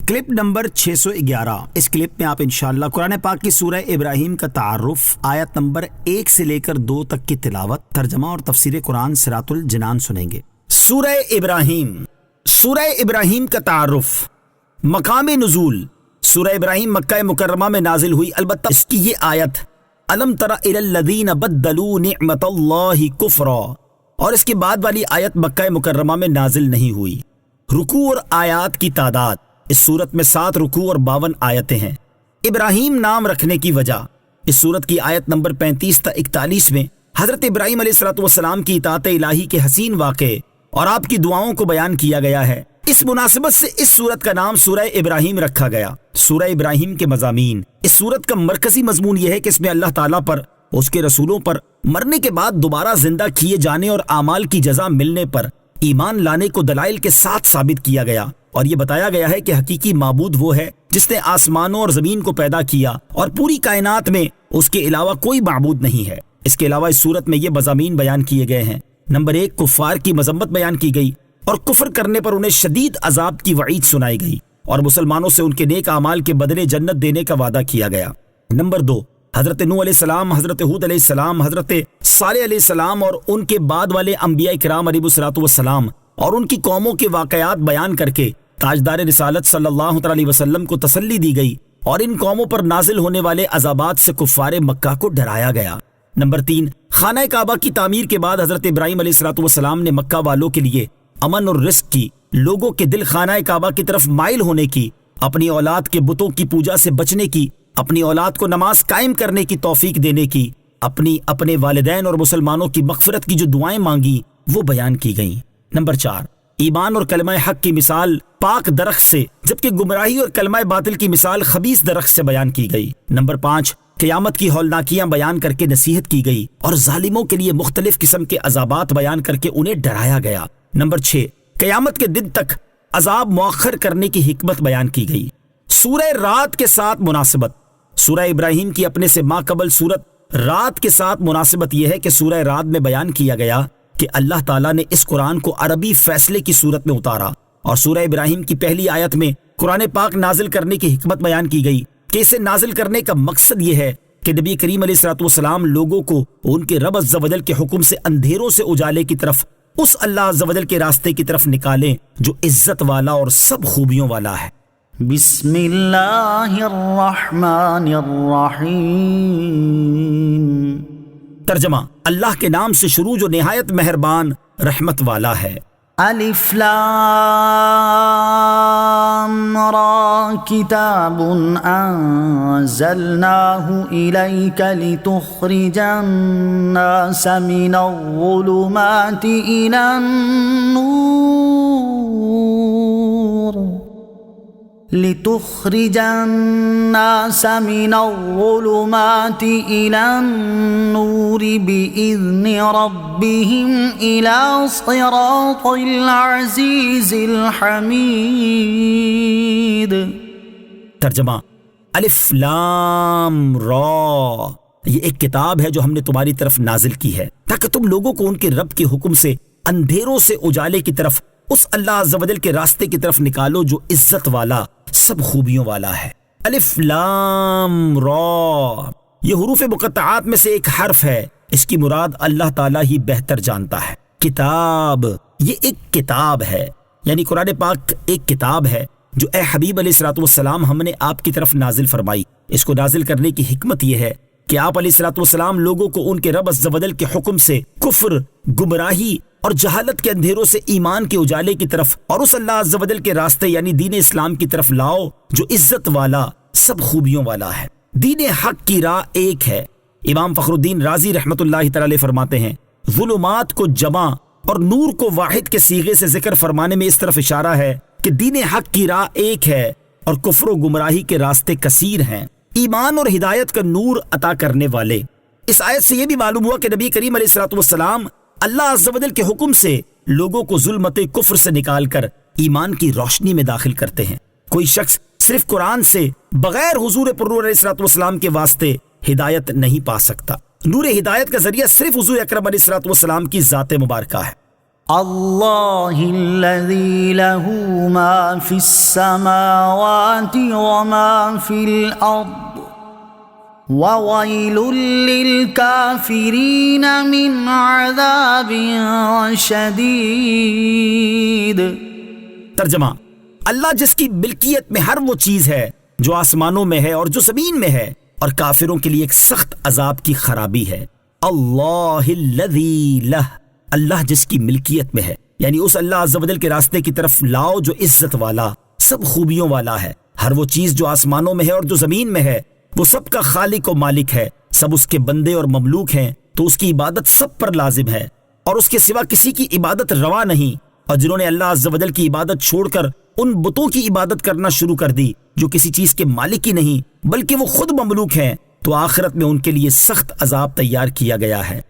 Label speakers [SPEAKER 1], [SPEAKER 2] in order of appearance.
[SPEAKER 1] Clip number 611۔ اس clip میں آپ انشاءاللہ قرآن پاک کی سورہ ابراہیم کا تعارف، آیت نمبر 1 سے لے کر 2 تک کی تلاوت، ترجمہ اور تفسیر قرآن صراط الجنان سنیں گے۔ سورہ ابراہیم کا تعارف۔ مقام نزول: سورہ ابراہیم مکہ مکرمہ میں نازل ہوئی، البتہ اس کی یہ آیت الم تر الی الذین بدلوا نعمت اللہ کفرا، اور اس کے بعد والی آیت مکہ مکرمہ میں نازل نہیں ہوئی۔ رکوع اور آیات کی تعداد: اس سورت میں 7 رکوع اور 52 آیتیں ہیں۔ ابراہیم نام رکھنے کی وجہ: اس سورت کی آیت نمبر 35 تا 41 میں حضرت ابراہیم علیہ السلام کی اطاعت الہی کے حسین واقعے اور آپ کی دعاؤں کو بیان کیا گیا ہے۔ اس مناسبت سے اس سورت کا نام سورہ ابراہیم رکھا گیا۔ سورہ ابراہیم کے مضامین: اس سورت کا مرکزی مضمون یہ ہے کہ اس میں اللہ تعالیٰ پر، اس کے رسولوں پر، مرنے کے بعد دوبارہ زندہ کیے جانے اور اعمال کی جزا ملنے پر ایمان لانے کو دلائل کے ساتھ ثابت کیا گیا، اور یہ بتایا گیا ہے کہ حقیقی معبود وہ ہے جس نے آسمانوں اور زمین کو پیدا کیا اور پوری کائنات میں اس کے علاوہ کوئی معبود نہیں ہے۔ اس کے علاوہ اس سورت میں یہ مضامین بیان کیے گئے ہیں: نمبر 1، کفار کی مذمت بیان کی گئی اور کفر کرنے پر انہیں شدید عذاب کی وعید سنائی گئی، اور مسلمانوں سے ان کے نیک اعمال کے بدلے جنت دینے کا وعدہ کیا گیا۔ نمبر 2، حضرت نوح علیہ السلام، حضرت ہود علیہ السلام، حضرت صالح علیہ السلام اور ان کے بعد والے انبیاء کرام علیہ السلام اور ان کی قوموں کے واقعات بیان کر کے تاجدار رسالت صلی اللہ علیہ وسلم کو تسلی دی گئی، اور ان قوموں پر نازل ہونے والے عذابات سے کفار مکہ کو ڈرایا گیا۔ نمبر 3، خانہ کعبہ کی تعمیر کے بعد حضرت ابراہیم علیہ السلام نے مکہ والوں کے لیے امن اور رزق کی، لوگوں کے دل خانہ کعبہ کی طرف مائل ہونے کی، اپنی اولاد کے بتوں کی پوجا سے بچنے کی، اپنی اولاد کو نماز قائم کرنے کی توفیق دینے کی، اپنے والدین اور مسلمانوں کی مغفرت کی جو دعائیں مانگی وہ بیان کی گئیں۔ نمبر 4، ایمان اور کلمہ حق کی مثال پاک درخت سے، جبکہ گمراہی اور کلمہ باطل کی مثال خبیث درخت سے بیان کی گئی۔ نمبر 5، قیامت کی ہولناکیاں بیان کر کے نصیحت کی گئی اور ظالموں کے لیے مختلف قسم کے عذابات بیان کر کے انہیں ڈرایا گیا۔ نمبر 6، قیامت کے دن تک عذاب مؤخر کرنے کی حکمت بیان کی گئی۔ سورہ رات کے ساتھ مناسبت: سورہ ابراہیم کی اپنے سے ماقبل سورت رات کے ساتھ مناسبت یہ ہے کہ سورہ رات میں بیان کیا گیا کہ اللہ تعالیٰ نے اس قرآن کو عربی فیصلے کی صورت میں اتارا، اور سورہ ابراہیم کی پہلی آیت میں قرآن پاک نازل کرنے کی حکمت بیان کی گئی کہ اسے نازل کرنے کا مقصد یہ ہے کہ نبی کریم علیہ السلام لوگوں کو ان کے رب عز و جل کے حکم سے اندھیروں سے اجالے کی طرف، اس اللہ عز و جل کے راستے کی طرف نکالیں جو عزت والا اور سب خوبیوں والا ہے۔
[SPEAKER 2] بسم اللہ الرحمن الرحیم۔
[SPEAKER 1] ترجمہ: اللہ کے نام سے شروع جو نہایت مہربان رحمت والا ہے۔
[SPEAKER 2] الف لام را کتاب انزلناه الیک لتخرج الناس من الظلمات الی النور لتخرج الناس من الظلمات إلى النور بإذن ربهم إلى صراط العزيز الحميد۔
[SPEAKER 1] ترجمہ: الف لام را، یہ ایک کتاب ہے جو ہم نے تمہاری طرف نازل کی ہے تاکہ تم لوگوں کو ان کے رب کے حکم سے اندھیروں سے اجالے کی طرف، اس اللہ عز و جل کے راستے کی طرف نکالو جو عزت والا سب خوبیوں والا ہے۔ الف لام را، یہ حروف مقطعات میں سے ایک حرف ہے، اس کی مراد اللہ تعالیٰ ہی بہتر جانتا ہے۔ کتاب، یہ ایک کتاب ہے، یعنی قرآن پاک ایک کتاب ہے جو اے حبیب علیہ السلام ہم نے آپ کی طرف نازل فرمائی۔ اس کو نازل کرنے کی حکمت یہ ہے کہ آپ علیہ السلام لوگوں کو ان کے رب عز و جل کے حکم سے کفر، گمراہی اور جہالت کے اندھیروں سے ایمان کے اجالے کی طرف اور اس اللہ عز و جل کے راستے یعنی دین اسلام کی طرف لاؤ جو عزت والا سب خوبیوں والا ہے۔ دین حق کی راہ ایک ہے۔ امام فخر الدین رازی رحمت اللہ تعالی فرماتے ہیں، ظلمات کو جمع اور نور کو واحد کے صیغے سے ذکر فرمانے میں اس طرف اشارہ ہے کہ دین حق کی راہ ایک ہے اور کفر و گمراہی کے راستے کثیر ہیں۔ ایمان اور ہدایت کا نور عطا کرنے والے۔ اس آیت سے یہ بھی معلوم ہوا کہ نبی کریم علیہ السلام اللہ عز و جل کے حکم سے لوگوں کو ظلمت کفر سے نکال کر ایمان کی روشنی میں داخل کرتے ہیں۔ کوئی شخص صرف قرآن سے بغیر حضور پرنور علیہ السلام کے واسطے ہدایت نہیں پا سکتا۔ نور ہدایت کا ذریعہ صرف حضور اکرم علیہ السلام کی ذات مبارکہ ہے۔
[SPEAKER 2] اللہ الذی لہ ما فی السماوات وما فی الارض وویل للکافرین من عذاب شدید۔
[SPEAKER 1] ترجمہ: اللہ جس کی ملکیت میں ہر وہ چیز ہے جو آسمانوں میں ہے اور جو زمین میں ہے، اور کافروں کے لیے ایک سخت عذاب کی خرابی ہے۔ اللہ الذی لہ، اللہ جس کی ملکیت میں ہے، یعنی اس اللہ عز و جل کے راستے کی طرف لاؤ جو عزت والا، سب خوبیوں والا ہے۔ ہر وہ چیز جو آسمانوں میں ہے اور جو زمین میں ہے، وہ سب کا خالق و مالک ہے، سب اس کے بندے اور مملوک ہیں، تو اس کی عبادت سب پر لازم ہے، اور اس کے سوا کسی کی عبادت روا نہیں۔ اور جنہوں نے اللہ عز و جل کی عبادت چھوڑ کر ان بتوں کی عبادت کرنا شروع کر دی جو کسی چیز کے مالک ہی نہیں بلکہ وہ خود مملوک ہیں، تو آخرت میں ان کے لیے سخت عذاب تیار کیا گیا ہے۔